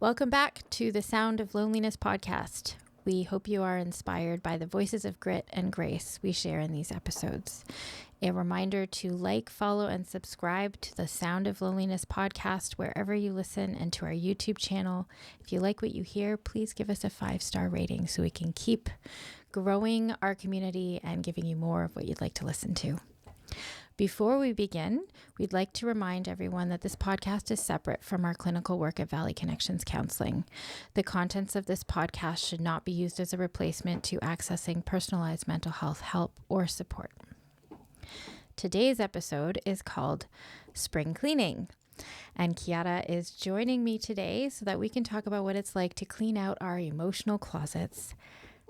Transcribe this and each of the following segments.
Welcome back to the Sound of Loneliness podcast. We hope you are inspired by the voices of grit and grace we share in these episodes. A reminder to like, follow, and subscribe to the Sound of Loneliness podcast wherever you listen, and to our YouTube channel. If you like what you hear, please give us a 5-star rating so we can keep growing our community and giving you more of what you'd like to listen to. Before we begin, we'd like to remind everyone that this podcast is separate from our clinical work at Valley Connections Counselling. The contents of this podcast should not be used as a replacement to accessing personalized mental health help or support. Today's episode is called Spring Cleaning, and Kiara is joining me today so that we can talk about what it's like to clean out our emotional closets.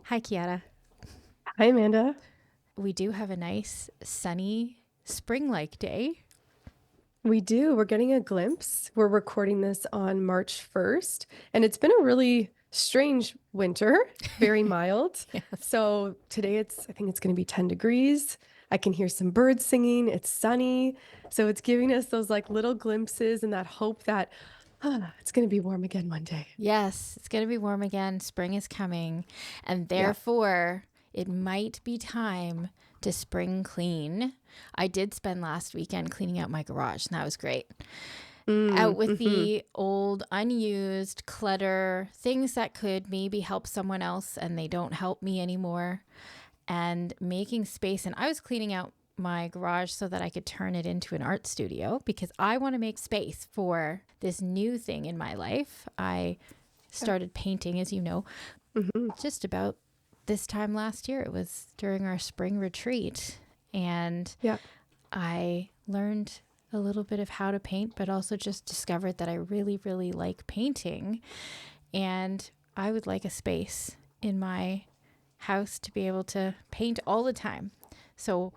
Hi, Kiara. Hi, Amanda. We do have a nice, sunny, spring-like day. We do. We're getting a glimpse. We're recording this on March 1st, and it's been a really strange winter, very mild. Yes. So today I think it's going to be 10 degrees. I can hear some birds singing. It's sunny. So it's giving us those like little glimpses and that hope that it's going to be warm again one day. Yes, it's going to be warm again. Spring is coming, and therefore it might be time to spring clean. I did spend last weekend cleaning out my garage, and that was great. Out with the old, unused clutter, things that could maybe help someone else and they don't help me anymore, and making space. And I was cleaning out my garage so that I could turn it into an art studio, because I want to make space for this new thing in my life. I started painting, as you know, just about this time last year. It was during our spring retreat, and I learned a little bit of how to paint, but also just discovered that I really, really like painting, and I would like a space in my house to be able to paint all the time. So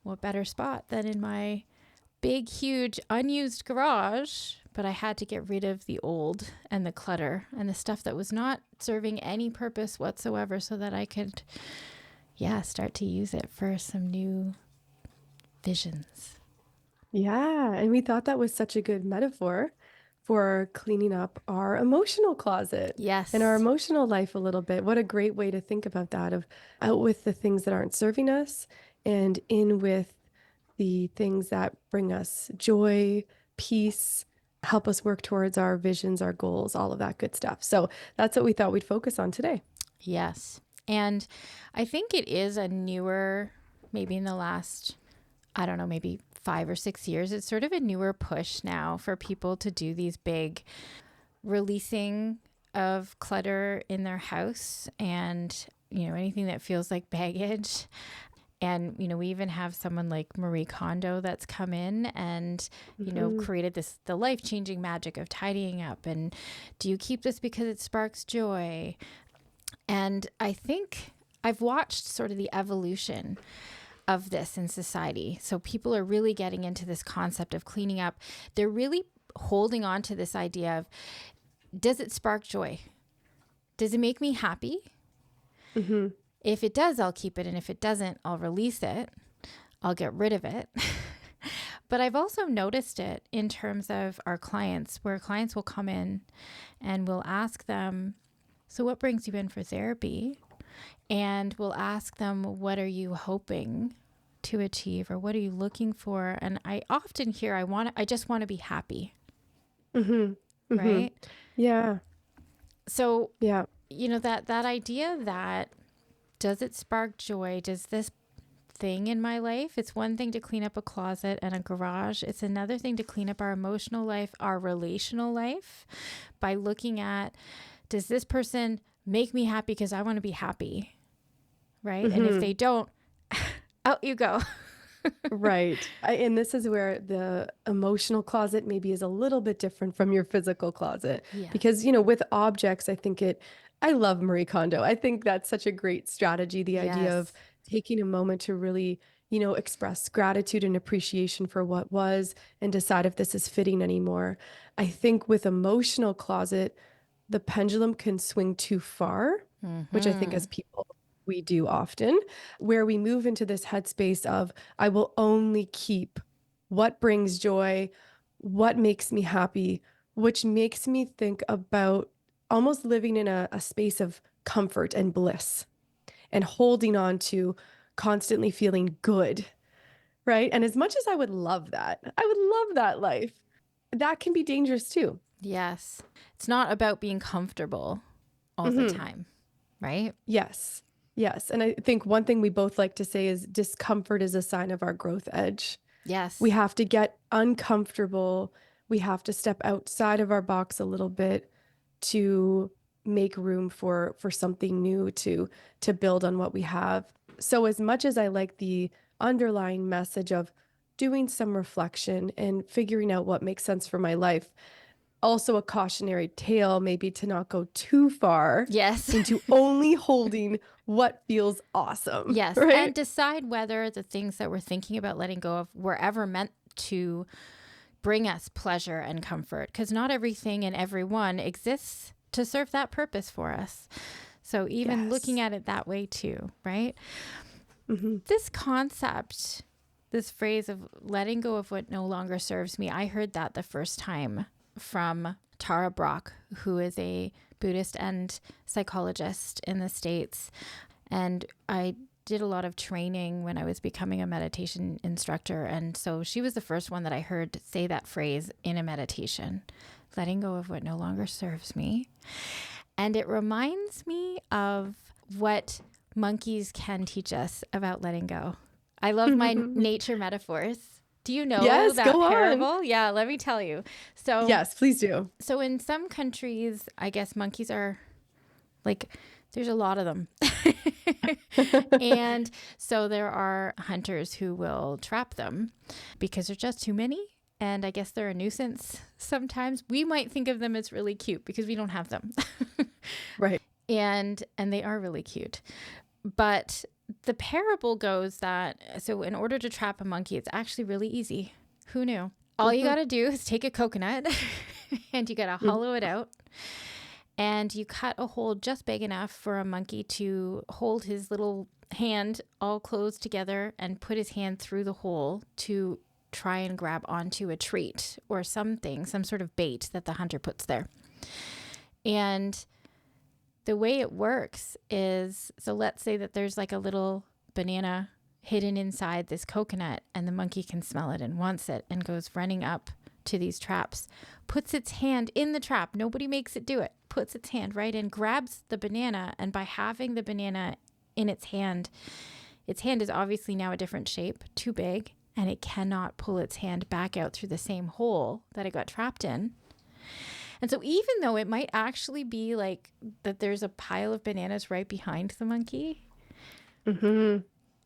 what better spot than in my big, huge, unused garage? But I had to get rid of the old and the clutter and the stuff that was not serving any purpose whatsoever, so that I could, start to use it for some new visions. Yeah. And we thought that was such a good metaphor for cleaning up our emotional closet. Yes. And our emotional life a little bit. What a great way to think about that, of out with the things that aren't serving us and in with the things that bring us joy, peace, help us work towards our visions, our goals, all of that good stuff. So that's what we thought we'd focus on today. Yes. And I think it is a newer, maybe in the last, I don't know, maybe 5 or 6 years, it's sort of a newer push now for people to do these big releasing of clutter in their house, and, anything that feels like baggage. And, we even have someone like Marie Kondo that's come in and, created the life-changing magic of tidying up. And do you keep this because it sparks joy? And I think I've watched sort of the evolution of this in society. So people are really getting into this concept of cleaning up. They're really holding on to this idea of, does it spark joy? Does it make me happy? If it does, I'll keep it. And if it doesn't, I'll release it. I'll get rid of it. But I've also noticed it in terms of our clients, where clients will come in and we'll ask them, so what brings you in for therapy? And we'll ask them, what are you hoping to achieve, or what are you looking for? And I often hear, I just want to be happy. Right? Yeah. So, that idea that, does it spark joy? Does this thing in my life, it's one thing to clean up a closet and a garage. It's another thing to clean up our emotional life, our relational life, by looking at, does this person make me happy because I want to be happy? Right? And if they don't, out you go. Right. And this is where the emotional closet maybe is a little bit different from your physical closet. Yeah. Because, with objects, I love Marie Kondo. I think that's such a great strategy. The idea of taking a moment to really, express gratitude and appreciation for what was and decide if this is fitting anymore. I think with emotional closet, the pendulum can swing too far, which I think as people, we do often, where we move into this headspace of, I will only keep what brings joy, what makes me happy, which makes me think about almost living in a space of comfort and bliss and holding on to constantly feeling good, right? And as much as I would love that life, that can be dangerous too. Yes. It's not about being comfortable all the Hmm. time, right? Yes. Yes. And I think one thing we both like to say is discomfort is a sign of our growth edge. We Yes. have to get uncomfortable. We have to step outside of our box a little bit to make room for something new to build on what we have. So as much as I like the underlying message of doing some reflection and figuring out what makes sense for my life, also a cautionary tale maybe to not go too far Yes. into only holding what feels awesome, Yes. And right? decide whether the things that we're thinking about letting go of were ever meant to bring us pleasure and comfort, because not everything and everyone exists to serve that purpose for us. So even looking Yes. at it that way too, right? Hmm. This concept, this phrase of letting go of what no longer serves me, I heard that the first time from Tara Brach, who is a Buddhist and psychologist in the States. And I did a lot of training when I was becoming a meditation instructor. And so she was the first one that I heard say that phrase in a meditation, letting go of what no longer serves me. And it reminds me of what monkeys can teach us about letting go. I love my nature metaphors. Do you know Yes, that go on. parable? Yeah, let me tell you. So, Yes, please do. so in some countries, I guess monkeys are like, there's a lot of them. And so there are hunters who will trap them because there's just too many. And I guess they're a nuisance sometimes. We might think of them as really cute because we don't have them. Right. And they are really cute. But the parable goes that, so in order to trap a monkey, it's actually really easy. Who knew? All you got to do is take a coconut and you got to hollow it out. And you cut a hole just big enough for a monkey to hold his little hand all closed together and put his hand through the hole to try and grab onto a treat or something, some sort of bait that the hunter puts there. And the way it works is, so let's say that there's like a little banana hidden inside this coconut and the monkey can smell it and wants it and goes running up to these traps, puts its hand in the trap. Nobody makes it do it. Puts its hand right in, grabs the banana, and by having the banana in its hand is obviously now a different shape, too big, and it cannot pull its hand back out through the same hole that it got trapped in. And so even though it might actually be like that there's a pile of bananas right behind the monkey,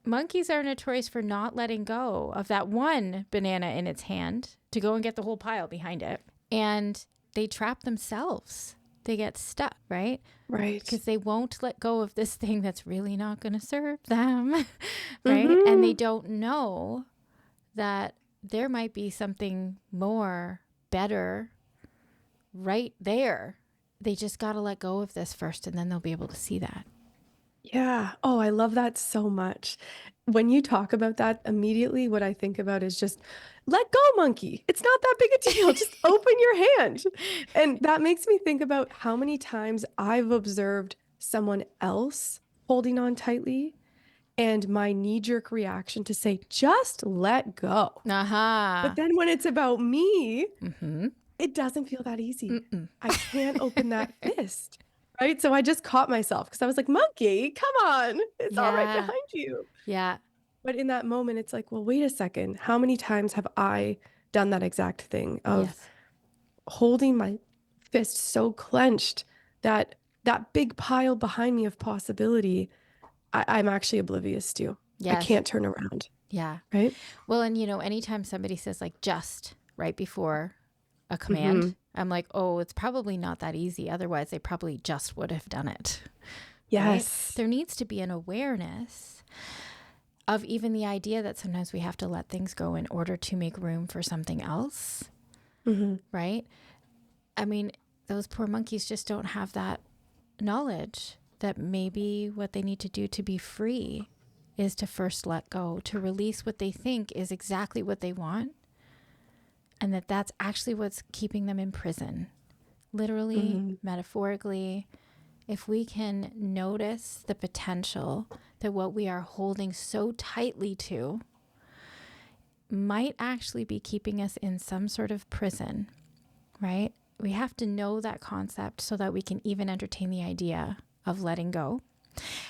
monkeys are notorious for not letting go of that one banana in its hand to go and get the whole pile behind it. And they trap themselves. They get stuck, right? Right. Because they won't let go of this thing that's really not going to serve them, right? And they don't know that there might be something more, better right there. They just got to let go of this first, and then they'll be able to see that. Yeah. Oh, I love that so much. When you talk about that, immediately what I think about is just let go, monkey. It's not that big a deal. Just open your hand. And that makes me think about how many times I've observed someone else holding on tightly and my knee-jerk reaction to say, just let go. But then when it's about me, it doesn't feel that easy. I can't open that fist. Right. So I just caught myself because I was like, monkey, come on. It's all right Yeah. behind you. Yeah. But in that moment, it's like, well, wait a second. How many times have I done that exact thing of Yes. holding my fist so clenched that that big pile behind me of possibility, I'm actually oblivious to. I Yes. can't turn around. Yeah. Right. Well, and anytime somebody says like just right before a command, I'm like, oh, it's probably not that easy. Otherwise, they probably just would have done it. Right? Yes. There needs to be an awareness of even the idea that sometimes we have to let things go in order to make room for something else. Right? I mean, those poor monkeys just don't have that knowledge that maybe what they need to do to be free is to first let go, to release what they think is exactly what they want, and that that's actually what's keeping them in prison. Literally, metaphorically, if we can notice the potential that what we are holding so tightly to might actually be keeping us in some sort of prison, right? We have to know that concept so that we can even entertain the idea of letting go.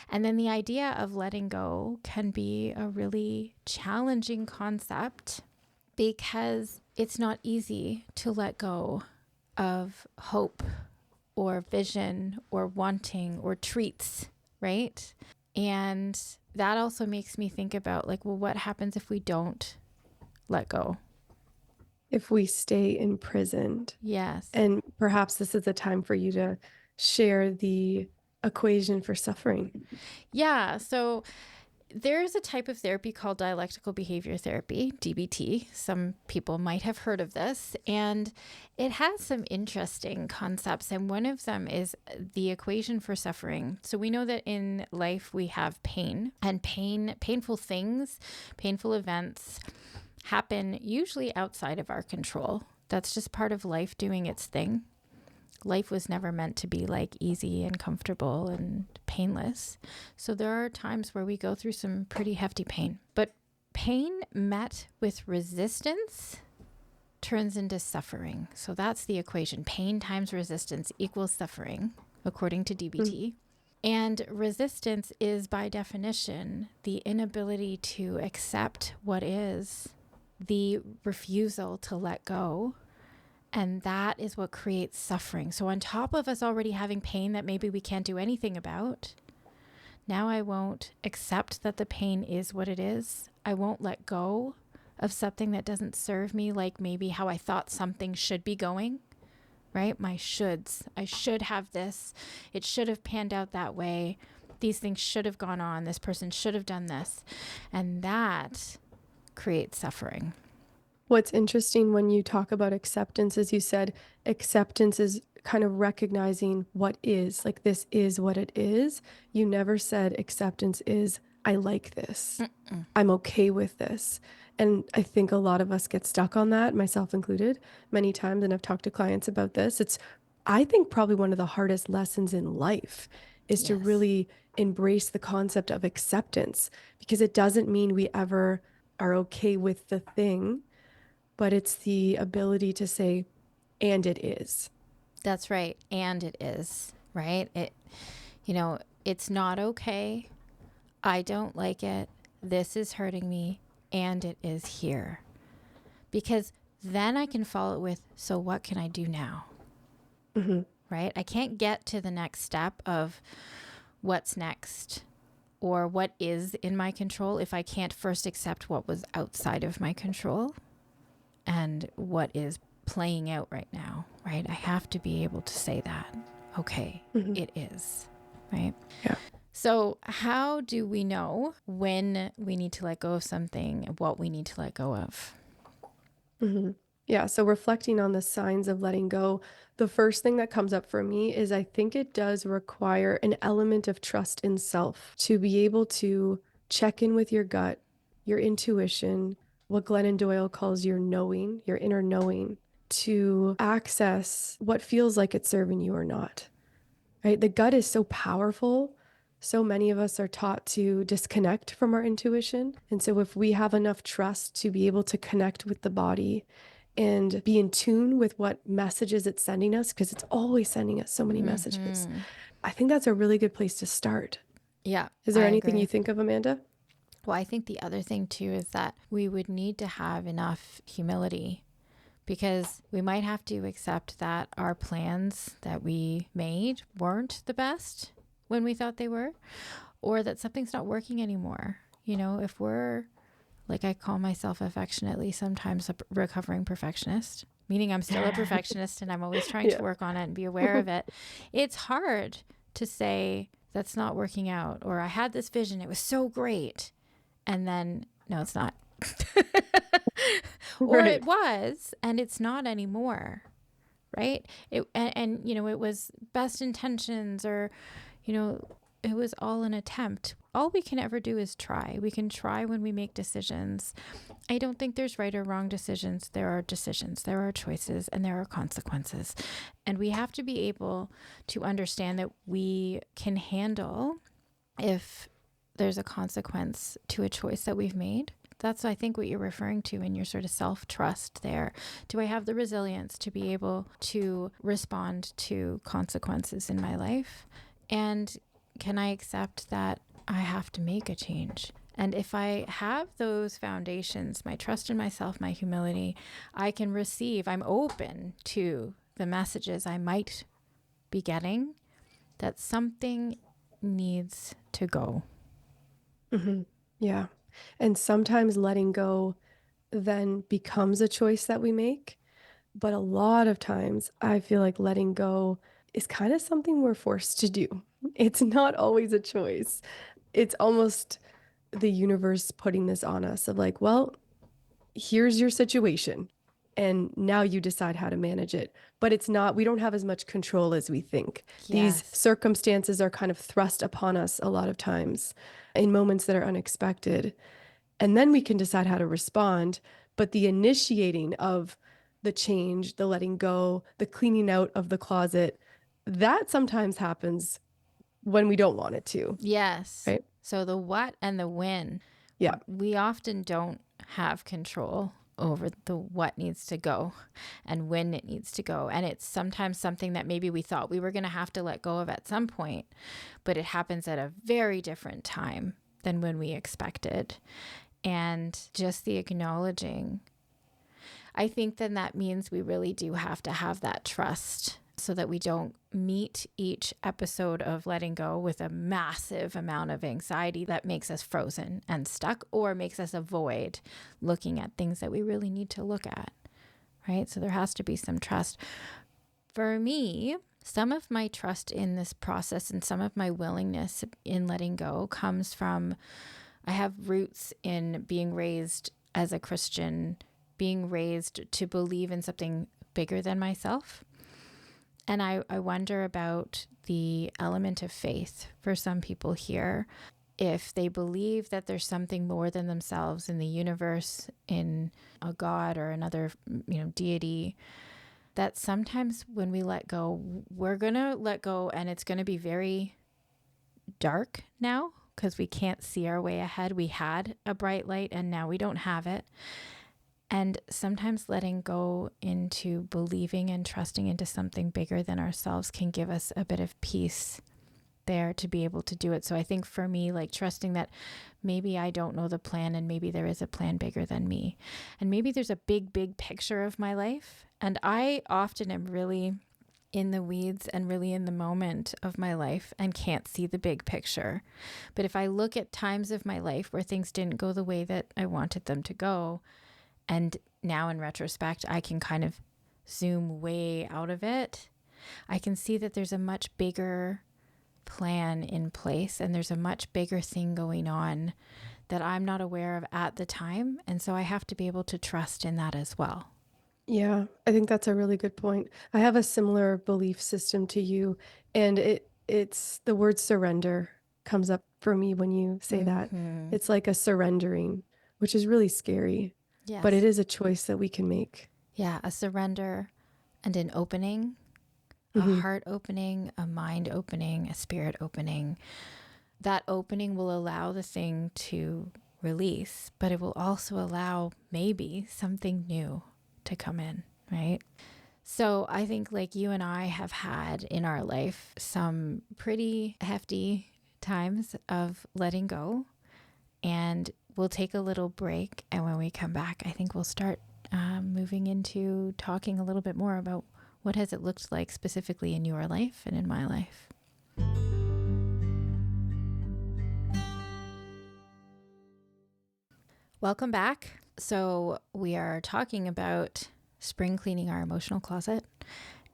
And then the idea of letting go can be a really challenging concept because it's not easy to let go of hope or vision or wanting or treats, right? And that also makes me think about like, well, what happens if we don't let go? If we stay imprisoned. Yes. And perhaps this is a time for you to share the equation for suffering. Yeah. So there's a type of therapy called dialectical behavior therapy, DBT. Some people might have heard of this, and it has some interesting concepts. And one of them is the equation for suffering. So we know that in life we have pain, and painful things, painful events happen usually outside of our control. That's just part of life doing its thing. Life was never meant to be like easy and comfortable and painless. So there are times where we go through some pretty hefty pain. But pain met with resistance turns into suffering. So that's the equation. Pain times resistance equals suffering, according to DBT. And resistance is by definition the inability to accept what is, the refusal to let go. And that is what creates suffering. So on top of us already having pain that maybe we can't do anything about, now I won't accept that the pain is what it is. I won't let go of something that doesn't serve me, like maybe how I thought something should be going, right? My shoulds. I should have this. It should have panned out that way. These things should have gone on. This person should have done this. And that creates suffering. What's interesting when you talk about acceptance is you said acceptance is kind of recognizing what is, like this is what it is. You never said acceptance is, I like this. I'm okay with this. And I think a lot of us get stuck on that, myself included, many times. And I've talked to clients about this. It's, I think, probably one of the hardest lessons in life is to really embrace the concept of acceptance, because it doesn't mean we ever are okay with the thing, but it's the ability to say, and it is. That's right. And it is, right? It's not okay. I don't like it. This is hurting me. And it is here. Because then I can follow it with, so what can I do now? Right? I can't get to the next step of what's next or what is in my control if I can't first accept what was outside of my control and what is playing out right now, right? I have to be able to say that, okay, it is, right? Yeah. So how do we know when we need to let go of something and what we need to let go of? Yeah. So reflecting on the signs of letting go, the first thing that comes up for me is I think it does require an element of trust in self to be able to check in with your gut, your intuition, what Glennon Doyle calls your knowing, your inner knowing, to access what feels like it's serving you or not, right? The gut is so powerful. So many of us are taught to disconnect from our intuition. And so if we have enough trust to be able to connect with the body and be in tune with what messages it's sending us, because it's always sending us so many messages, I think that's a really good place to start. Yeah. Is there I anything agree. you think of, Amanda? Well, I think the other thing too is that we would need to have enough humility, because we might have to accept that our plans that we made weren't the best when we thought they were, or that something's not working anymore. You know, if we're, like I call myself affectionately sometimes a recovering perfectionist, meaning I'm still a perfectionist and I'm always trying to work on it and be aware of it. It's hard to say that's not working out, or I had this vision, it was so great, and then no, it's not. Or it was, and it's not anymore, right? And it was best intentions, or, it was all an attempt. all we can ever do is try. We can try when we make decisions. I don't think there's right or wrong decisions. There are decisions, there are choices, and there are consequences. And we have to be able to understand that we can handle if there's a consequence to a choice that we've made. That's, I think, what you're referring to in your sort of self-trust there. Do I have the resilience to be able to respond to consequences in my life? And can I accept that I have to make a change? And if I have those foundations, my trust in myself, my humility, I can receive, I'm open to the messages I might be getting that something needs to go. Mm-hmm. Yeah. And sometimes letting go then becomes a choice that we make. But a lot of times, I feel like letting go is kind of something we're forced to do. It's not always a choice. It's almost the universe putting this on us of like, well, here's your situation. And now you decide how to manage it. But it's not, we don't have as much control as we think. These Yes. circumstances are kind of thrust upon us a lot of times in moments that are unexpected. And then we can decide how to respond. But the initiating of the change, the letting go, the cleaning out of the closet, that sometimes happens when we don't want it to, Yes. right? So the what and the when, Yeah. we often don't have control over the what needs to go and when it needs to go. And it's sometimes something that maybe we thought we were going to have to let go of at some point, but it happens at a very different time than when we expected. And just the acknowledging, I think then that means we really do have to have that trust so that we don't meet each episode of letting go with a massive amount of anxiety that makes us frozen and stuck or makes us avoid looking at things that we really need to look at, right? So there has to be some trust. For me, some of my trust in this process and some of my willingness in letting go comes from, I have roots in being raised as a Christian, being raised to believe in something bigger than myself. And I wonder about the element of faith for some people here. If they believe that there's something more than themselves in the universe, in a God or another, deity, that sometimes when we let go, we're going to let go and it's going to be very dark now because we can't see our way ahead. We had a bright light and now we don't have it. And sometimes letting go into believing and trusting into something bigger than ourselves can give us a bit of peace there to be able to do it. So I think for me, like trusting that maybe I don't know the plan and maybe there is a plan bigger than me. And maybe there's a big, big picture of my life. And I often am really in the weeds and really in the moment of my life and can't see the big picture. But if I look at times of my life where things didn't go the way that I wanted them to go, and now in retrospect, I can kind of zoom way out of it. I can see that there's a much bigger plan in place and there's a much bigger thing going on that I'm not aware of at the time. And so I have to be able to trust in that as well. Yeah, I think that's a really good point. I have a similar belief system to you, and it's the word surrender comes up for me when you say that. Mm-hmm. It's like a surrendering, which is really scary, but it Yes. is a choice that we can make. Yeah, a surrender and an opening, a Hmm. heart opening, a mind opening, a spirit opening. That opening will allow the thing to release, but it will also allow maybe something new to come in, right? So I think like you and I have had in our life some pretty hefty times of letting go, and we'll take a little break. And when we come back, I think we'll start moving into talking a little bit more about what has it looked like specifically in your life and in my life. Welcome back. So we are talking about spring cleaning our emotional closet,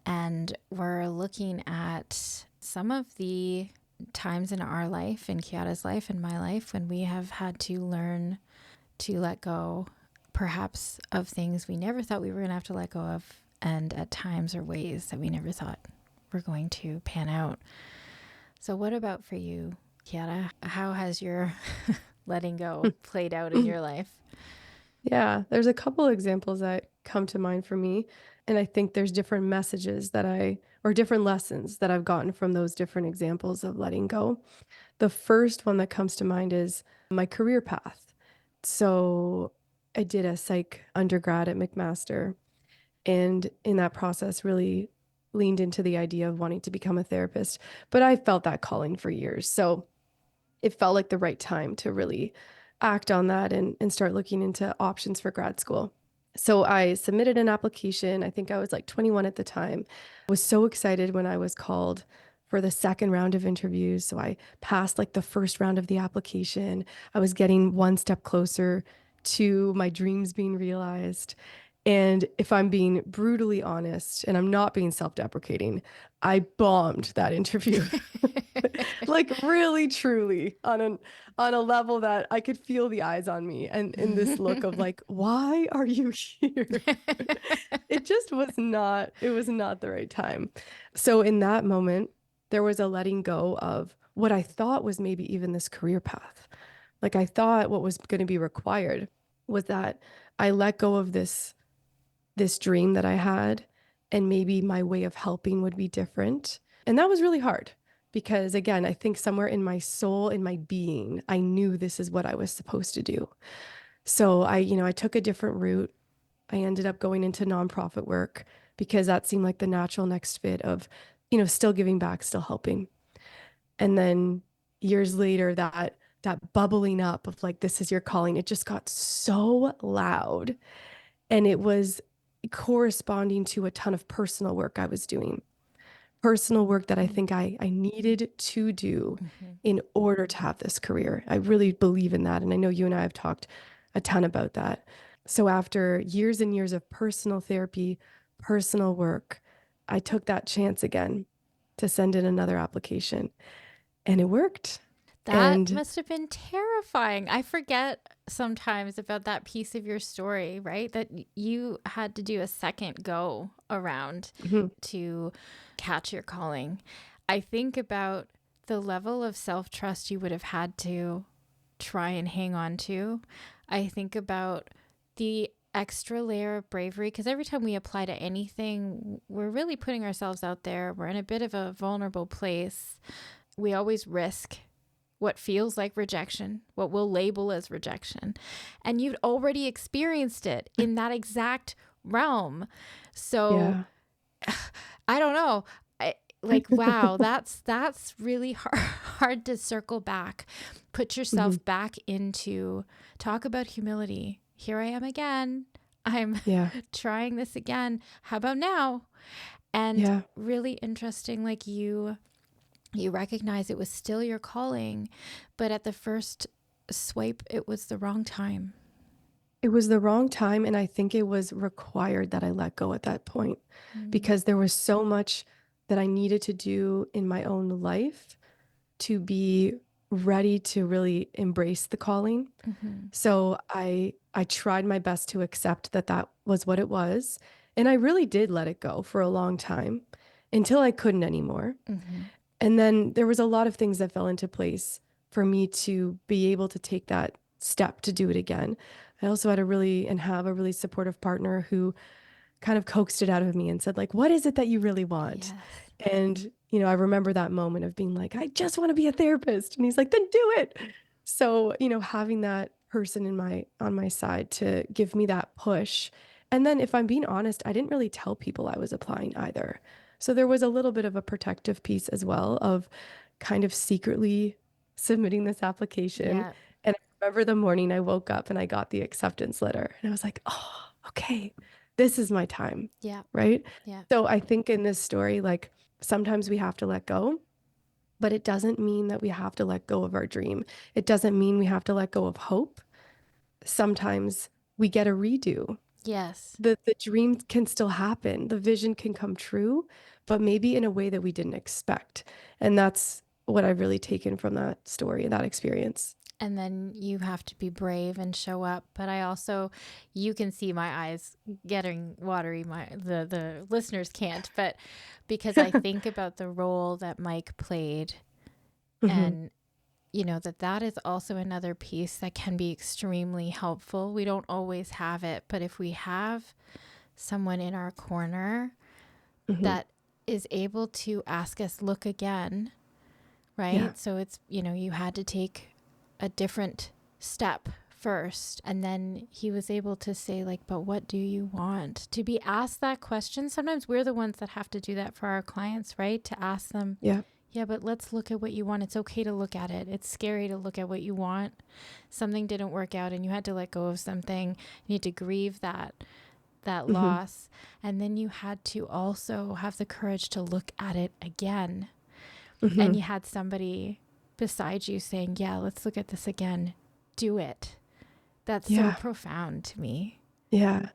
and we're looking at some of the times in our life, in Kiara's life, and my life, when we have had to learn to let go, perhaps of things we never thought we were going to have to let go of, and at times or ways that we never thought were going to pan out. So what about for you? Kiara, how has your letting go played out in your life? Yeah, there's a couple examples that come to mind for me. And I think there's different messages or different lessons that I've gotten from those different examples of letting go. The first one that comes to mind is my career path. So I did a psych undergrad at McMaster, and in that process, really leaned into the idea of wanting to become a therapist. But I felt that calling for years. So it felt like the right time to really act on that and start looking into options for grad school. So I submitted an application. I think I was like 21 at the time. I was so excited when I was called for the second round of interviews. So I passed like the first round of the application. I was getting one step closer to my dreams being realized. And if I'm being brutally honest, and I'm not being self-deprecating, I bombed that interview. Like really truly on a level that I could feel the eyes on me and in this look of like, why are you here? It just was not the right time. So in that moment, there was a letting go of what I thought was maybe even this career path. Like I thought what was going to be required was that I let go of this dream that I had, and maybe my way of helping would be different. And that was really hard because, again, I think somewhere in my soul, in my being, I knew this is what I was supposed to do. So I took a different route. I ended up going into nonprofit work because that seemed like the natural next fit of, still giving back, still helping. And then years later, that bubbling up of like, this is your calling, it just got so loud. And it was corresponding to a ton of personal work I was doing, personal work that I think I needed to do in order to have this career. I really believe in that. And I know you and I have talked a ton about that. So after years and years of personal therapy, personal work, I took that chance again to send in another application, and it worked. That And must have been terrifying. I forget sometimes about that piece of your story, right? That you had to do a second go around mhm, to catch your calling. I think about the level of self-trust you would have had to try and hang on to. I think about the extra layer of bravery, because every time we apply to anything, we're really putting ourselves out there. We're in a bit of a vulnerable place. We always risk what feels like rejection, what we'll label as rejection. And you'd already experienced it in that exact realm. So yeah. I don't know. Wow, that's really hard to circle back. Put Mhm, yourself back into, talk about humility. Here I am again. I'm yeah. trying this again. How about now? And Yeah. really interesting, like you recognize it was still your calling, but at the first swipe, it was the wrong time. It was the wrong time, and I think it was required that I let go at that point because there was so much that I needed to do in my own life to be ready to really embrace the calling. Mm-hmm. So I tried my best to accept that that was what it was, and I really did let it go for a long time until I couldn't anymore. Mm-hmm. And then there was a lot of things that fell into place for me to be able to take that step to do it again. I also had have a really supportive partner who kind of coaxed it out of me and said, like, what is it that you really want? Yes. And, I remember that moment of being like, I just want to be a therapist. And he's like, then do it. So, having that person on my side to give me that push. And then if I'm being honest, I didn't really tell people I was applying either. So there was a little bit of a protective piece as well of kind of secretly submitting this application. Yeah. And I remember the morning I woke up and I got the acceptance letter and I was like, oh, okay, this is my time. Yeah. Right. Yeah. So I think in this story, like sometimes we have to let go, but it doesn't mean that we have to let go of our dream. It doesn't mean we have to let go of hope. Sometimes we get a redo. Yes. The dream can still happen. The vision can come true, but maybe in a way that we didn't expect. And that's what I've really taken from that story, that experience. And then you have to be brave and show up. But I also, you can see my eyes getting watery. The listeners can't, but because I think about the role that Mike played Hmm. and that is also another piece that can be extremely helpful. We don't always have it, but if we have someone in our corner that is able to ask us, look again, right? Yeah. So it's, you had to take a different step first. And then he was able to say, like, but what do you want? To be asked that question. Sometimes we're the ones that have to do that for our clients, right? To ask them, yeah, but let's look at what you want. It's okay to look at it. It's scary to look at what you want. Something didn't work out and you had to let go of something. You need to grieve that loss. And then you had to also have the courage to look at it again. And you had somebody beside you saying, yeah, let's look at this again. Do it. That's so profound to me. Yeah.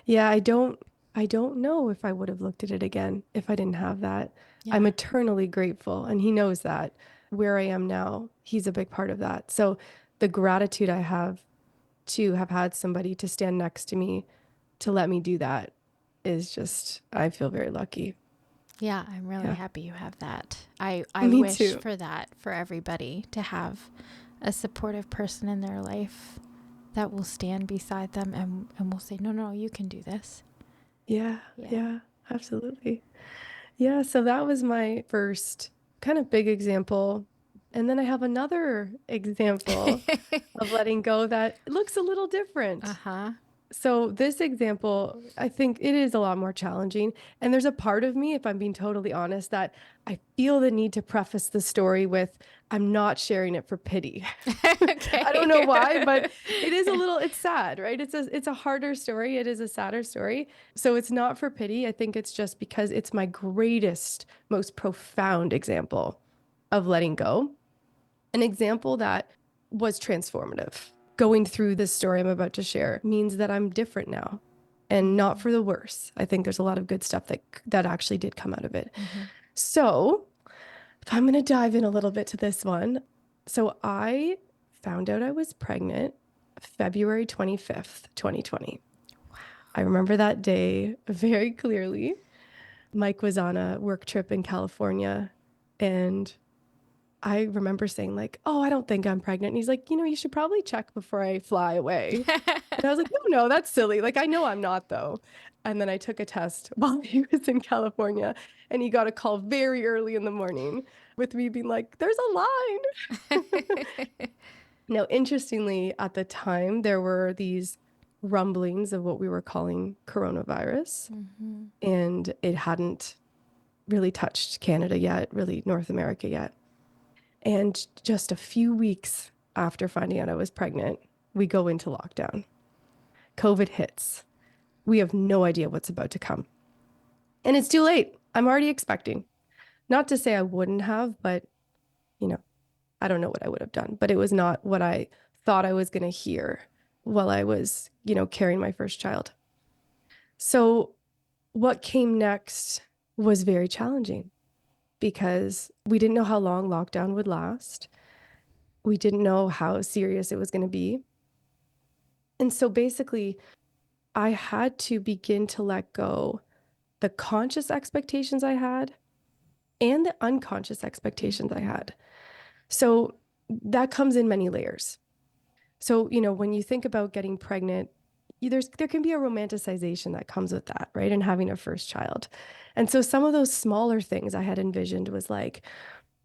Yeah. I don't know if I would have looked at it again if I didn't have that. Yeah. I'm eternally grateful. And he knows that. Where I am now, he's a big part of that. So the gratitude I have to have had somebody to stand next to me to let me do that is just, I feel very lucky. Yeah, I'm really happy you have that. I Me wish too. for that for everybody, to have a supportive person in their life that will stand beside them and will say, no, you can do this. Yeah, absolutely. Yeah, so that was my first kind of big example. And then I have another example of letting go that looks a little different. Uh-huh. So this example, I think it is a lot more challenging. And there's a part of me, if I'm being totally honest, that I feel the need to preface the story with, I'm not sharing it for pity. Okay. I don't know why, but it's sad, right? It's a harder story. It is a sadder story. So it's not for pity. I think it's just because it's my greatest, most profound example of letting go. An example that was transformative. Going through this story I'm about to share means that I'm different now, and not for the worse. I think there's a lot of good stuff that actually did come out of it. So I'm going to dive in a little bit to this one. So I found out I was pregnant February 25th, 2020. Wow. I remember that day very clearly. Mike was on a work trip in California, and I remember saying, like, oh, I don't think I'm pregnant. And he's like, you should probably check before I fly away. And I was like, no, that's silly. Like, I know I'm not, though. And then I took a test while he was in California, and he got a call very early in the morning with me being like, there's a line. Now, interestingly, at the time, there were these rumblings of what we were calling coronavirus, and it hadn't really touched Canada yet, really North America yet. And just a few weeks after finding out I was pregnant, we go into lockdown. COVID hits. We have no idea what's about to come. And it's too late. I'm already expecting. Not to say I wouldn't have, but, I don't know what I would have done. But it was not what I thought I was going to hear while I was, carrying my first child. So what came next was very challenging because we didn't know how long lockdown would last. We didn't know how serious it was going to be. And so basically, I had to begin to let go the conscious expectations I had and the unconscious expectations I had. So that comes in many layers. So, when you think about getting pregnant, there can be a romanticization that comes with that, right? And having a first child. And so some of those smaller things I had envisioned was like,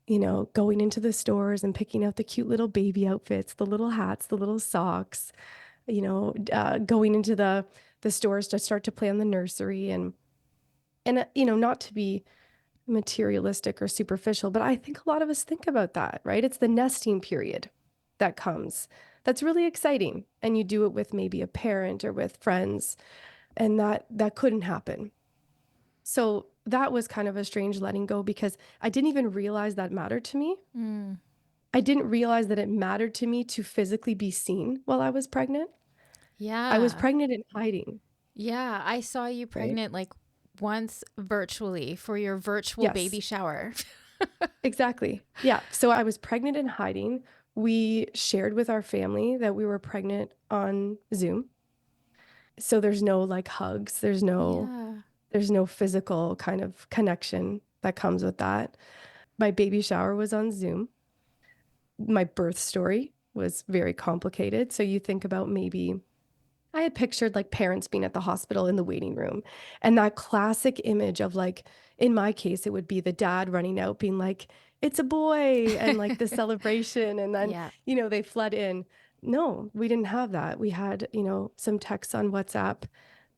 going into the stores and picking out the cute little baby outfits, the little hats, the little socks, going into the stores to start to plan the nursery and not to be materialistic or superficial, but I think a lot of us think about that, right? It's the nesting period that comes. That's really exciting. And you do it with maybe a parent or with friends, and that couldn't happen. So that was kind of a strange letting go because I didn't even realize that mattered to me. I didn't realize that it mattered to me to physically be seen while I was pregnant. Yeah. I was pregnant in hiding. Yeah. I saw you pregnant like once virtually for your virtual baby shower. Exactly. Yeah. So I was pregnant in hiding. We shared with our family that we were pregnant on Zoom. So there's no like hugs. There's no physical kind of connection that comes with that. My baby shower was on Zoom. My birth story was very complicated. So you think about maybe I had pictured like parents being at the hospital in the waiting room, and that classic image of like, in my case, it would be the dad running out being like, it's a boy, and like the celebration. And then, Yeah. they fled in. No, we didn't have that. We had, some texts on WhatsApp.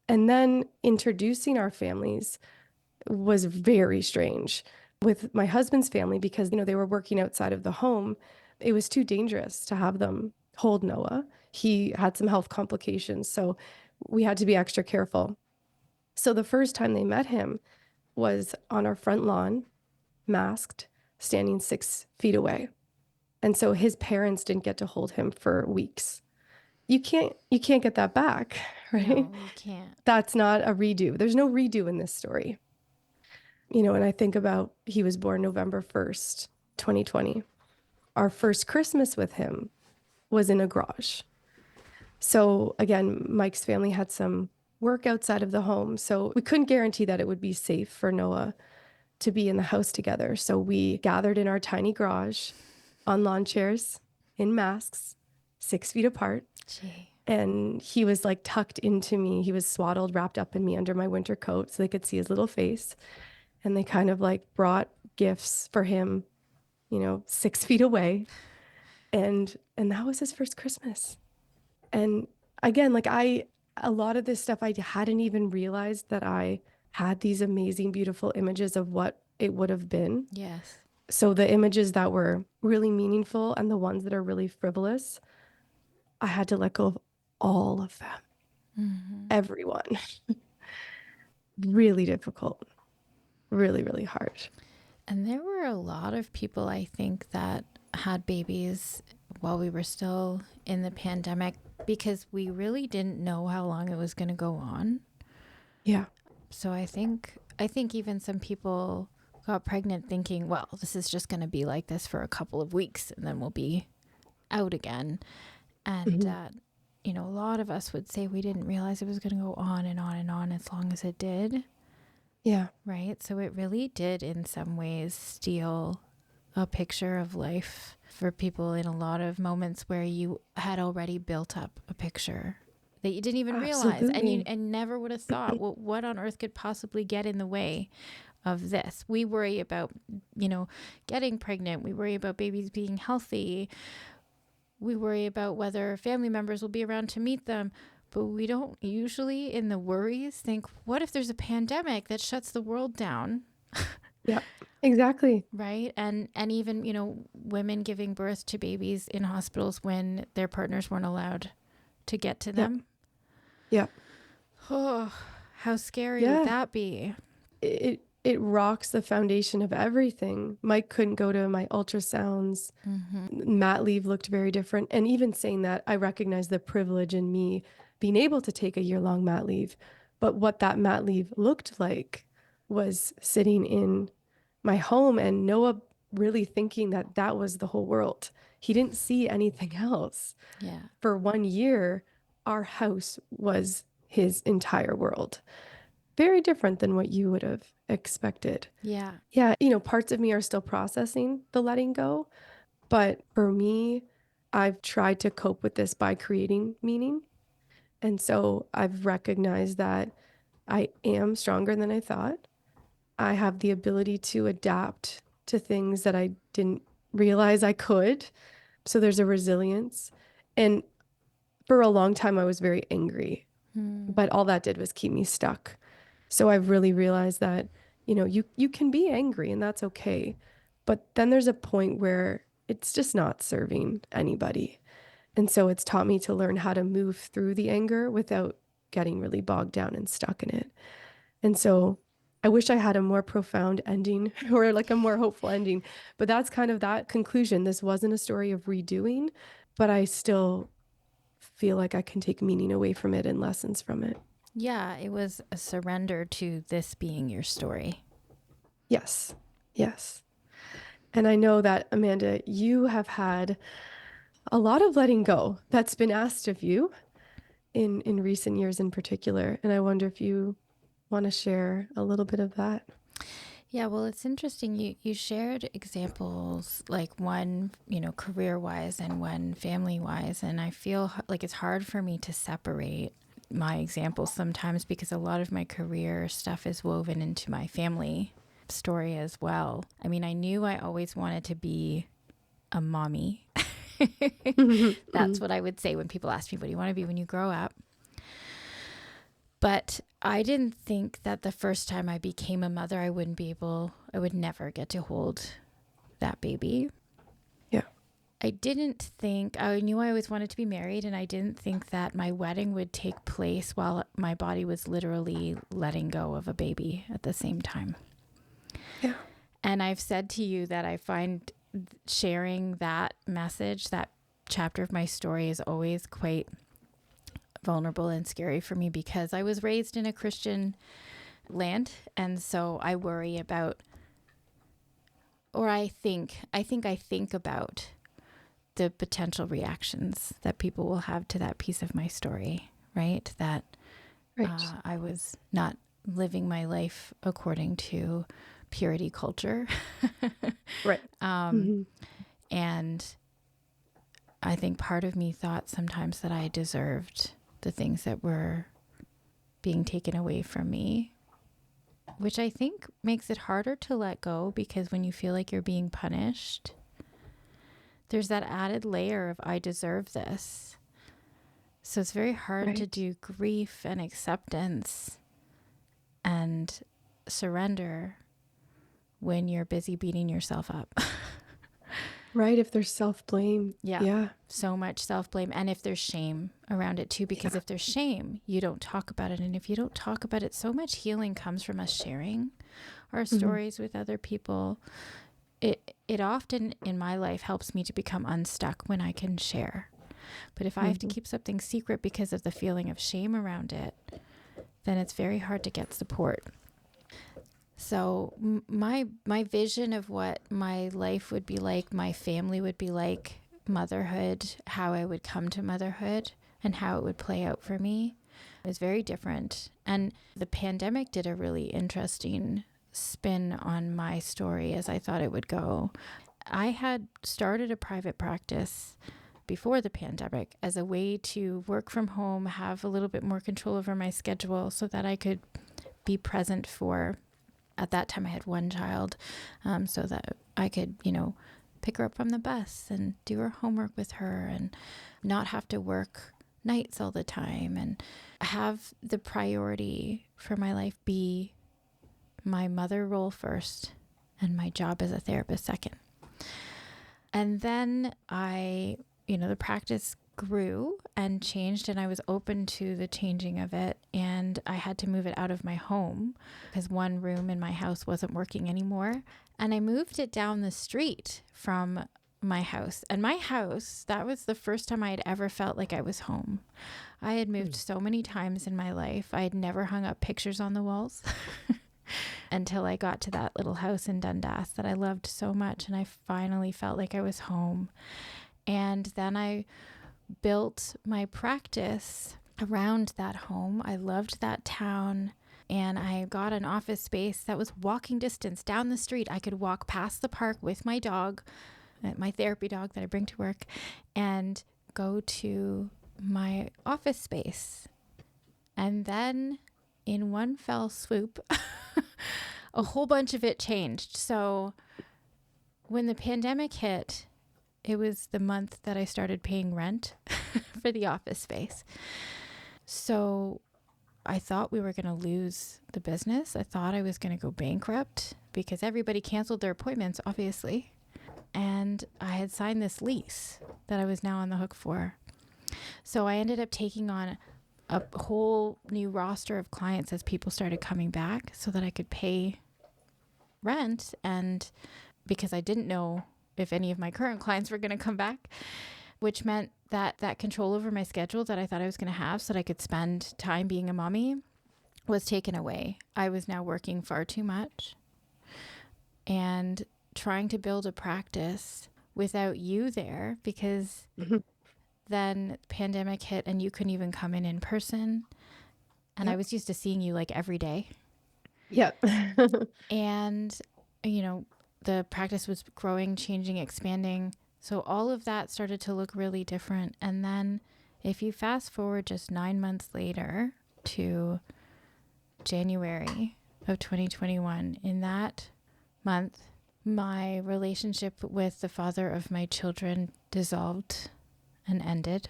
And then introducing our families was very strange with my husband's family because, they were working outside of the home. It was too dangerous to have them hold Noah. He had some health complications, so we had to be extra careful. So the first time they met him was on our front lawn, masked, standing 6 feet away. And so his parents didn't get to hold him for weeks. You can't get that back, right? No, you can't. That's not a redo. There's no redo in this story. And I think about he was born November 1st, 2020. Our first Christmas with him was in a garage. So again, Mike's family had some work outside of the home. So we couldn't guarantee that it would be safe for Noah to be in the house together. So we gathered in our tiny garage on lawn chairs in masks, 6 feet apart. Gee. And he was like tucked into me. He was swaddled, wrapped up in me under my winter coat so they could see his little face. And they kind of like brought gifts for him, 6 feet away. And that was his first Christmas. And again, like a lot of this stuff, I hadn't even realized that I had these amazing, beautiful images of what it would have been. Yes. So the images that were really meaningful and the ones that are really frivolous, I had to let go of all of them. Mm-hmm. Everyone. Really difficult. Really, really hard. And there were a lot of people, I think, that had babies while we were still in the pandemic because we really didn't know how long it was going to go on. Yeah. So I think even some people got pregnant thinking, well, this is just going to be like this for a couple of weeks and then we'll be out again. And, a lot of us would say we didn't realize it was going to go on and on and on as long as it did. Yeah. Right. So it really did in some ways steal a picture of life for people in a lot of moments where you had already built up a picture that you didn't even realize. And you never would have thought, well, what on earth could possibly get in the way of this? We worry about, getting pregnant. We worry about babies being healthy. We worry about whether family members will be around to meet them. But we don't usually in the worries think, what if there's a pandemic that shuts the world down? Yeah, exactly. Right. And even, women giving birth to babies in hospitals when their partners weren't allowed to get to them. Yeah. Oh, how scary would that be? It rocks the foundation of everything. Mike couldn't go to my ultrasounds. Mat leave looked very different. And even saying that, I recognize the privilege in me being able to take a year-long mat leave. But what that mat leave looked like was sitting in my home and Noah really thinking that that was the whole world. He didn't see anything else. Yeah. For 1 year, our house was his entire world. Very different than what you would have expected. Yeah. Yeah. Parts of me are still processing the letting go. But for me, I've tried to cope with this by creating meaning. And so I've recognized that I am stronger than I thought. I have the ability to adapt to things that I didn't realize I could. So there's a resilience. And for a long time, I was very angry, but all that did was keep me stuck. So I've really realized that, you can be angry and that's okay. But then there's a point where it's just not serving anybody. And so it's taught me to learn how to move through the anger without getting really bogged down and stuck in it. And so I wish I had a more profound ending or like a more hopeful ending, but that's kind of that conclusion. This wasn't a story of redoing, but I still feel like I can take meaning away from it and lessons from it. Yeah, it was a surrender to this being your story. Yes. Yes. And I know that, Amanda, you have had a lot of letting go that's been asked of you in recent years in particular. And I wonder if you want to share a little bit of that. Yeah, well, it's interesting. You shared examples, like one, career-wise and one family-wise, and I feel like it's hard for me to separate my examples sometimes because a lot of my career stuff is woven into my family story as well. I mean, I knew I always wanted to be a mommy. That's what I would say when people ask me, what do you want to be when you grow up? But I didn't think that the first time I became a mother, I would never get to hold that baby. Yeah. I knew I always wanted to be married, and I didn't think that my wedding would take place while my body was literally letting go of a baby at the same time. Yeah. And I've said to you that I find sharing that message, that chapter of my story, is always quite vulnerable and scary for me because I was raised in a Christian land, and so I worry about, or I think about the potential reactions that people will have to that piece of my story, right? That I was not living my life according to purity culture. Right. And I think part of me thought sometimes that I deserved the things that were being taken away from me, which I think makes it harder to let go because when you feel like you're being punished, there's that added layer of I deserve this. So it's very hard to do grief and acceptance and surrender when you're busy beating yourself up. Right. If there's self-blame. Yeah. So much self-blame. And if there's shame around it too, because if there's shame, you don't talk about it. And if you don't talk about it, so much healing comes from us sharing our stories with other people. It often in my life helps me to become unstuck when I can share. But if I have to keep something secret because of the feeling of shame around it, then it's very hard to get support. So my vision of what my life would be like, my family would be like, motherhood, how I would come to motherhood and how it would play out for me is very different. And the pandemic did a really interesting spin on my story as I thought it would go. I had started a private practice before the pandemic as a way to work from home, have a little bit more control over my schedule so that I could be present for, at that time I had one child, so that I could, pick her up from the bus and do her homework with her and not have to work nights all the time and have the priority for my life be my mother role first and my job as a therapist second. And then the practice grew and changed, and I was open to the changing of it, and I had to move it out of my home because one room in my house wasn't working anymore, and I moved it down the street from my house. And my house, that was the first time I had ever felt like I was home. I had moved so many times in my life. I had never hung up pictures on the walls until I got to that little house in Dundas that I loved so much, and I finally felt like I was home. And then I built my practice around that home. I loved that town, and I got an office space that was walking distance down the street. I could walk past the park with my dog, my therapy dog that I bring to work, and go to my office space. And then in one fell swoop, a whole bunch of it changed. So when the pandemic hit, it was the month that I started paying rent for the office space. So I thought we were going to lose the business. I thought I was going to go bankrupt because everybody canceled their appointments, obviously. And I had signed this lease that I was now on the hook for. So I ended up taking on a whole new roster of clients as people started coming back so that I could pay rent. And because I didn't know if any of my current clients were going to come back, which meant that control over my schedule that I thought I was going to have so that I could spend time being a mommy was taken away. I was now working far too much and trying to build a practice without you there because then the pandemic hit and you couldn't even come in person. And I was used to seeing you like every day. Yep. And, you know, the practice was growing, changing, expanding. So all of that started to look really different. And then if you fast forward just 9 months later to January of 2021, in that month, my relationship with the father of my children dissolved and ended.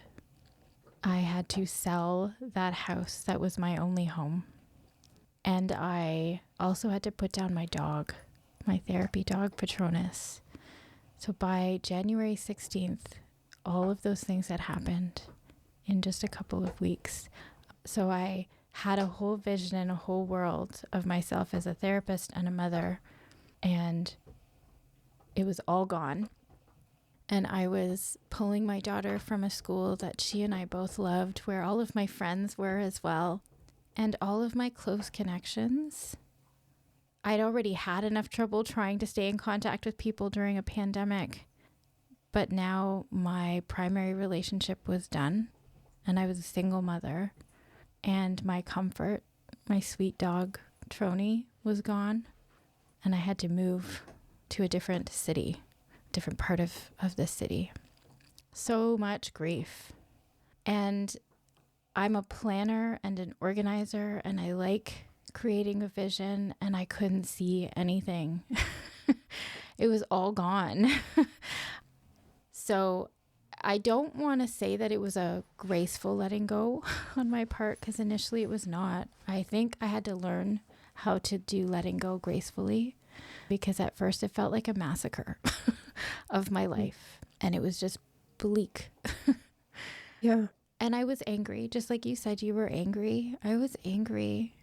I had to sell that house that was my only home. And I also had to put down my dog, my therapy dog, Patronus. So by January 16th, all of those things had happened in just a couple of weeks. So I had a whole vision and a whole world of myself as a therapist and a mother, and it was all gone. And I was pulling my daughter from a school that she and I both loved, where all of my friends were as well, and all of my close connections. I'd already had enough trouble trying to stay in contact with people during a pandemic, but now my primary relationship was done, and I was a single mother, and my comfort, my sweet dog, Trony, was gone, and I had to move to a different city, different part of the city. So much grief. And I'm a planner and an organizer, and I like creating a vision, and I couldn't see anything. It was all gone. So I don't want to say that it was a graceful letting go on my part, because initially it was not. I think I had to learn how to do letting go gracefully, because at first it felt like a massacre of my life, and it was just bleak. Yeah. And I was angry, just like you said, you were angry. I was angry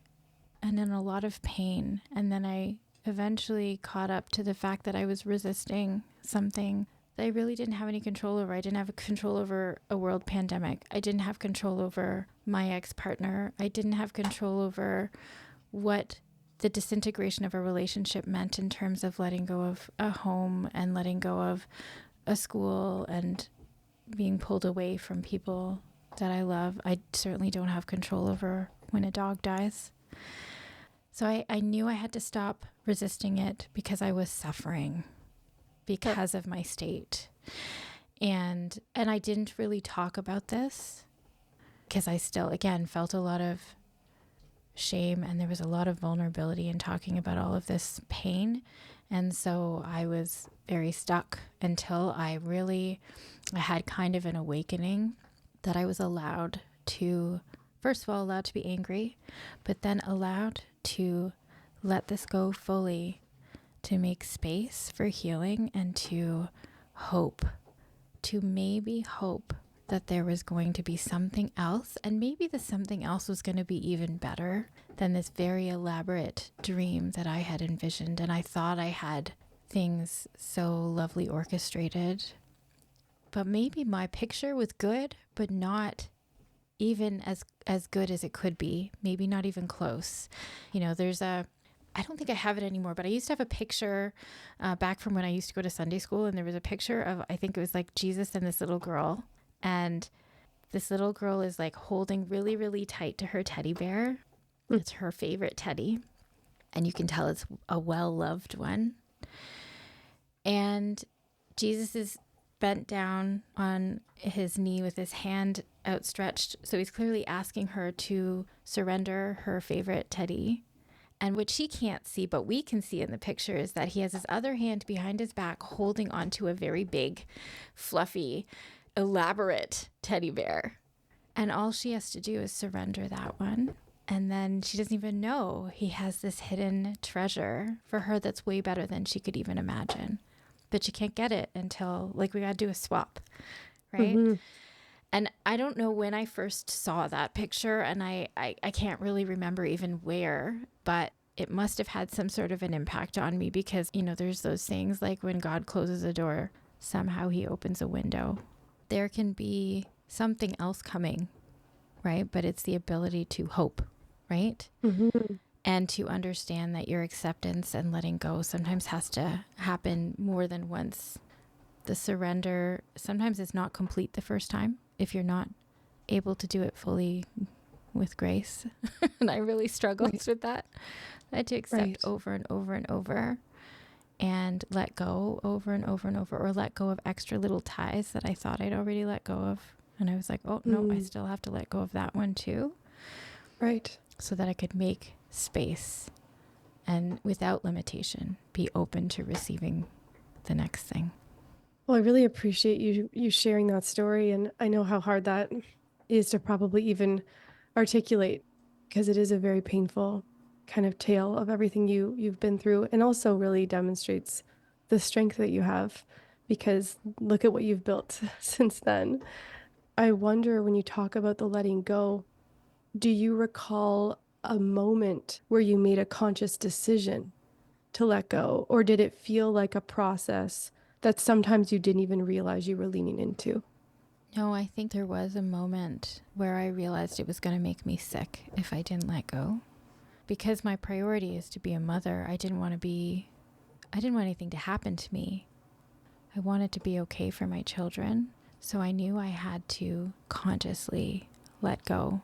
and in a lot of pain. And then I eventually caught up to the fact that I was resisting something that I really didn't have any control over. I didn't have control over a world pandemic. I didn't have control over my ex-partner. I didn't have control over what the disintegration of a relationship meant in terms of letting go of a home and letting go of a school and being pulled away from people that I love. I certainly don't have control over when a dog dies. So I knew I had to stop resisting it, because I was suffering because of my state. And I didn't really talk about this, because I still, again, felt a lot of shame, and there was a lot of vulnerability in talking about all of this pain. And so I was very stuck until I had kind of an awakening that I was allowed to, first of all, allowed to be angry, but then allowed to let this go fully, to make space for healing and to hope, to maybe hope that there was going to be something else, and maybe the something else was going to be even better than this very elaborate dream that I had envisioned. And I thought I had things so lovely orchestrated, but maybe my picture was good, but not even as good as it could be, maybe not even close. You know, I don't think I have it anymore, but I used to have a picture back from when I used to go to Sunday school, and there was a picture of, I think it was like Jesus and this little girl. And this little girl is like holding really, really tight to her teddy bear. It's her favorite teddy. And you can tell it's a well-loved one. And Jesus is bent down on his knee with his hand outstretched. So he's clearly asking her to surrender her favorite teddy. And what she can't see, but we can see in the picture, is that he has his other hand behind his back holding onto a very big, fluffy, elaborate teddy bear. And all she has to do is surrender that one. And then she doesn't even know he has this hidden treasure for her that's way better than she could even imagine. But she can't get it until, like, we got to do a swap, right? Mm-hmm. And I don't know when I first saw that picture, and I can't really remember even where, but it must have had some sort of an impact on me, because, you know, there's those things like when God closes a door, somehow he opens a window. There can be something else coming, right? But it's the ability to hope, right? Mm-hmm. And to understand that your acceptance and letting go sometimes has to happen more than once. The surrender sometimes is not complete the first time if you're not able to do it fully with grace. And I really struggled Right. with that. I had to accept Right. over and over and over, and let go over and over and over, or let go of extra little ties that I thought I'd already let go of. And I was like, oh no, I still have to let go of that one too. Right. So that I could make space and without limitation be open to receiving the next thing. Well, I really appreciate you sharing that story, and I know how hard that is to probably even articulate, because it is a very painful kind of tale of everything you've been through, and also really demonstrates the strength that you have, because look at what you've built since then. I wonder, when you talk about the letting go, do you recall a moment where you made a conscious decision to let go, or did it feel like a process that sometimes you didn't even realize you were leaning into? No, I think there was a moment where I realized it was going to make me sick if I didn't let go. Because my priority is to be a mother, I didn't want anything to happen to me. I wanted to be okay for my children. So I knew I had to consciously let go.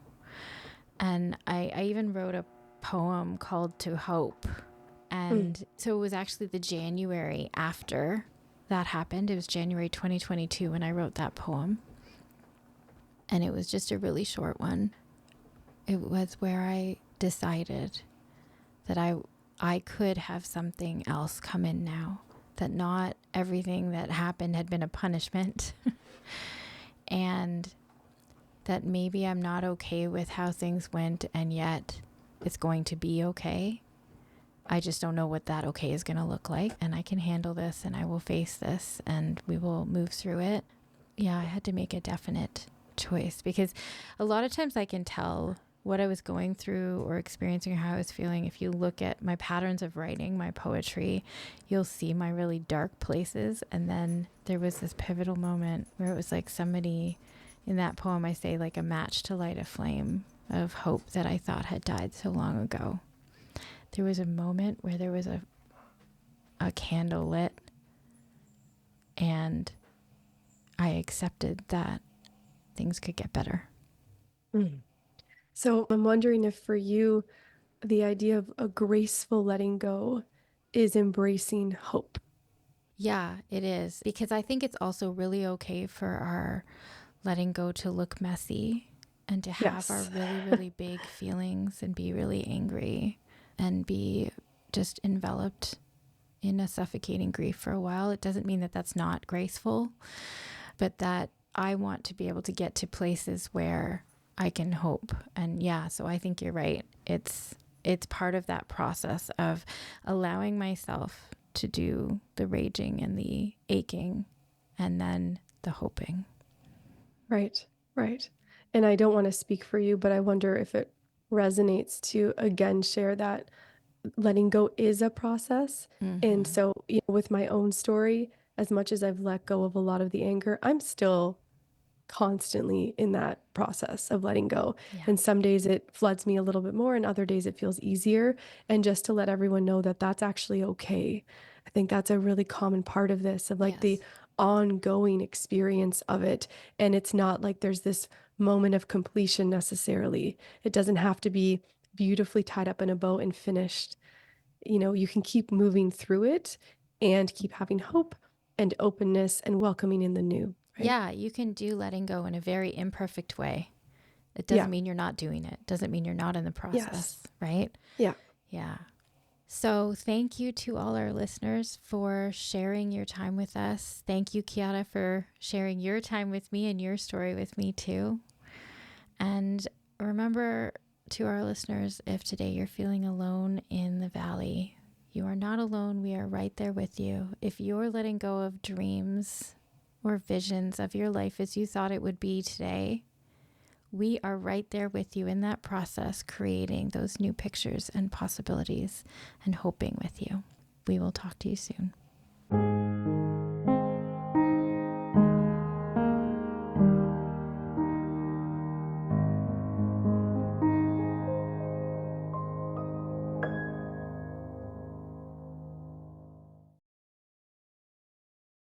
And I even wrote a poem called To Hope. And so it was actually the January after that happened. It was January 2022 when I wrote that poem. And it was just a really short one. It was where I decided that I could have something else come in now, that not everything that happened had been a punishment, and that maybe I'm not okay with how things went, and yet it's going to be okay. I just don't know what that okay is going to look like, and I can handle this, and I will face this, and we will move through it. Yeah, I had to make a definite choice, because a lot of times I can tell what I was going through or experiencing, or how I was feeling. If you look at my patterns of writing, my poetry, you'll see my really dark places. And then there was this pivotal moment where it was like somebody in that poem, I say, like a match to light a flame of hope that I thought had died so long ago. There was a moment where there was a candle lit, and I accepted that things could get better. So I'm wondering if for you, the idea of a graceful letting go is embracing hope. Yeah, it is. Because I think it's also really okay for our letting go to look messy, and to have our Yes. really, really big feelings, and be really angry, and be just enveloped in a suffocating grief for a while. It doesn't mean that that's not graceful, but that I want to be able to get to places where I can hope. And yeah, so I think you're right. It's part of that process of allowing myself to do the raging and the aching, and then the hoping. Right, right. And I don't want to speak for you, but I wonder if it resonates to again share that letting go is a process. And Mm-hmm. so, with my own story, as much as I've let go of a lot of the anger, I'm still constantly in that process of letting go. Yeah. And some days it floods me a little bit more, and other days it feels easier. And just to let everyone know that that's actually okay. I think that's a really common part of this, of like Yes. the ongoing experience of it. And it's not like there's this moment of completion necessarily. It doesn't have to be beautifully tied up in a bow and finished. You can keep moving through it and keep having hope and openness and welcoming in the new, right? Yeah, you can do letting go in a very imperfect way. It doesn't Yeah. mean you're not doing it. Doesn't mean you're not in the Yes. process, right? Yeah. Yeah. So thank you to all our listeners for sharing your time with us. Thank you, Kiara, for sharing your time with me and your story with me too. And remember, to our listeners, if today you're feeling alone in the valley, you are not alone. We are right there with you. If you're letting go of dreams or visions of your life as you thought it would be today, we are right there with you in that process, creating those new pictures and possibilities, and hoping with you. We will talk to you soon.